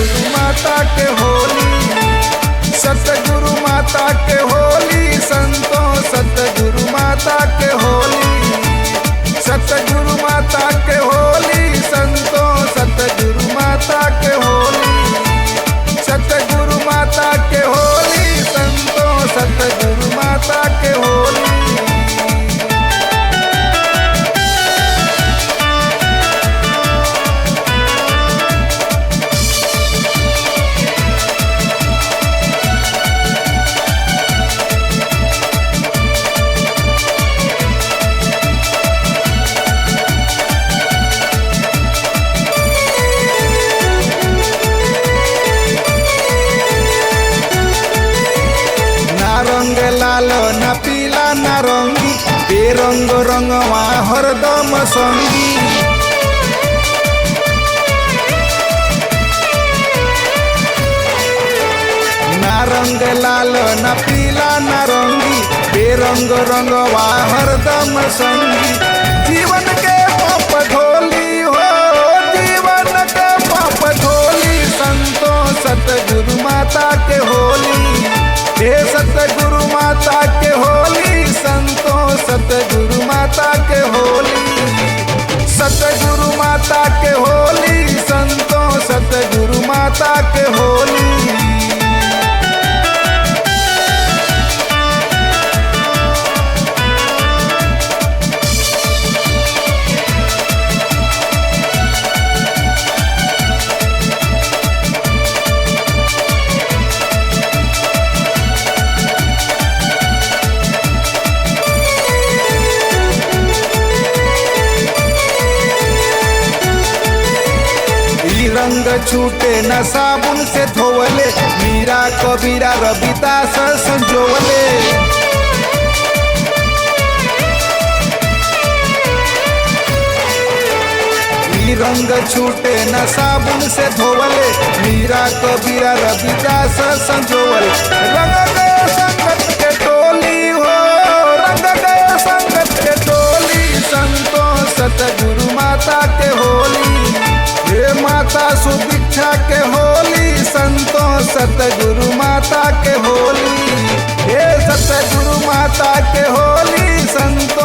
सतगुरु माता के होली, सतगुरु माता के होली, संतों सतगुरु माता के होली, सतगुरु माता के होली, संतों सतगुरु माता के होली, सतगुरु माता के होली, संतों सतगुरु माता के होली। रंग लाल न पीला नारंगी, बेरंग रंगवा हरदम संगी। ना रंग लाल न पीला नारंगी, बेरंग रंगवा हरदम संगी। जीवन के पाप धोली हो, जीवन के पाप धोली, संतों सतगुरु माता के होली, हे सतगुरु माता के होली, संतों सतगुरु माता के होली, सतगुरु माता के होली, संतों सतगुरु माता के होली। रंग छूटे न साबुन से धोवले, मीरा कबीरा रविदास संजोवले। रंग छूटे न साबुन से धोवले, मीरा कबीरा रविदास संजोवले। रंग गए संगत के टोली हो, रंग गए संगत के टोली, संतों सतगुरु माता के होली, हे माता सुभिक्षा के होली, संतों सतगुरु माता के होली, हे सतगुरु माता के होली, संतों